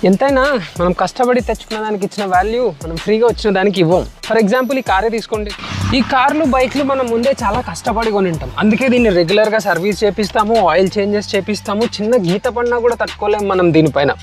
ఎంతైనా మనం కష్టపడి తెచ్చుకున్న దానికి ఇచ్చిన వాల్యూ మనం ఫ్రీగా వచ్చిన దానికి ఇవ్వం. ఫర్ ఎగ్జాంపుల్ ఈ కారే తీసుకోండి. ఈ కార్లు బైక్లు మనం ముందే చాలా కష్టపడి కొని ఉంటాం. అందుకే దీన్ని రెగ్యులర్గా సర్వీస్ చేపిస్తాము, ఆయిల్ చేంజెస్ చేపిస్తాము. చిన్న గీత పడినా కూడా తట్టుకోలేము మనం దీనిపైన.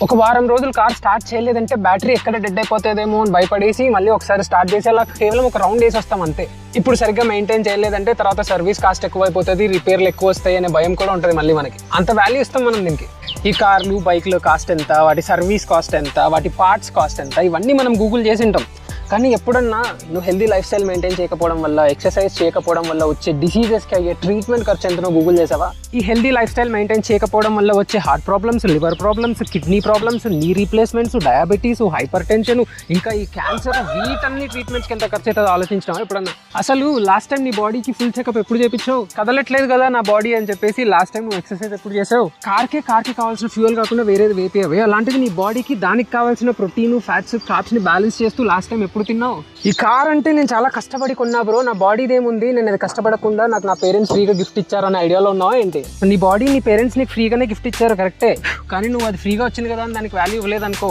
ఒక వారం రోజులు కార్ స్టార్ట్ చేయలేదంటే బ్యాటరీ ఎక్కడ డెడ్ అయిపోతుందేమో అని భయపడేసి మళ్ళీ ఒకసారి స్టార్ట్ చేసేలా కేవలం ఒక రౌండ్ వేసి వస్తాం అంతే. ఇప్పుడు సరిగ్గా మెయింటైన్ చేయలేదంటే తర్వాత సర్వీస్ కాస్ట్ ఎక్కువ అయిపోతుంది, రిపేర్లు ఎక్కువ వస్తాయి అనే భయం కూడా ఉంటుంది మళ్ళీ మనకి. అంత వాల్యూ ఇస్తాం మనం దీనికి. ఈ కార్లు బైక్లు కాస్ట్ ఎంత, వాటి సర్వీస్ కాస్ట్ ఎంత, వాటి పార్ట్స్ కాస్ట్ ఎంత, ఇవన్నీ మనం గూగుల్ చేసి ఉంటాం. కానీ ఎప్పుడన్నా నువ్వు హెల్దీ లైఫ్ స్టైల్ మెయింటైన్ చేయకపోవడం వల్ల, ఎక్సర్సైజ్ చేయకపోవడం వల్ల వచ్చే డిసీజెస్కి అయ్యే ట్రీట్మెంట్ ఖర్చు ఎంతనో గూగుల్ చేసావా? ఈ హెల్దీ లైఫ్ స్టైల్ మెయింటైన్ చేయకపోవడం వల్ల వచ్చే heart problems, liver problems, kidney problems, నీ రీప్లేస్మెంట్స్, డయాబెటీస్, హైపర్ టెన్షన్, ఇంకా ఈ క్యాన్సర్, వీటన్ని ట్రీట్మెంట్స్కి ఎంత ఖర్చు అవుతుందో ఆలోచించినావా ఎప్పుడన్నా? అసలు లాస్ట్ టైం నీ బాడీకి ఫుల్ చెకప్ ఎప్పుడు చేయించావు? కదలట్లేదు కదా నా బాడీ అని చెప్పేసి లాస్ట్ టైం నువ్వు ఎక్సర్సైజ్ ఎప్పుడు చేసావు? కార్కి కావాల్సిన ఫ్యూయల్ కాకుండా వేరేది వేపేవే. అలాంటిది నీ బాడీకి దానికి కావాల్సిన ప్రోటీన్, ఫ్యాట్స్, కార్బ్స్ని బ్యాలెన్స్ చేస్తూ లాస్ట్ టైం ఎప్పుడు తిన్నావు? ఈ కార్ అంటే నేను చాలా కష్టపడి కొన్నా బ్రో, నా బాడీది ఏముంది, నేను అది కష్టపడకుండా నాకు నా పేరెంట్స్ ఫ్రీగా గిఫ్ట్ ఇచ్చారు అనే ఐడియాలో ఉన్నావా ఏంటి? నీ బాడీ నీ పేరెంట్స్ నీకు ఫ్రీగానే గిఫ్ట్ ఇచ్చారు కరెక్టే, కానీ నువ్వు అది ఫ్రీగా వచ్చింది కదా అని దానికి వాల్యూ ఇవ్వలేదనుకో,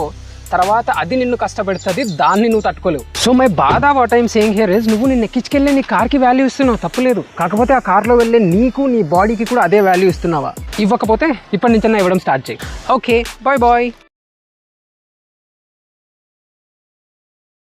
తర్వాత అది నిన్ను కష్టపెడుతుంది, దాన్ని నువ్వు తట్టుకోలేవు. సో మై బాధ what I'm saying here is, నువ్వు నిన్ను ఎక్కించుకెళ్ళి నీ కార్కి వాల్యూ ఇస్తున్నావు, తప్పులేదు. కాకపోతే ఆ కార్లో వెళ్ళే నీకు, నీ బాడీకి కూడా అదే వాల్యూ ఇస్తున్నావా? ఇవ్వకపోతే ఇప్పటి నుంచైనా ఇవ్వడం స్టార్ట్ చేయి. Okay, bye bye.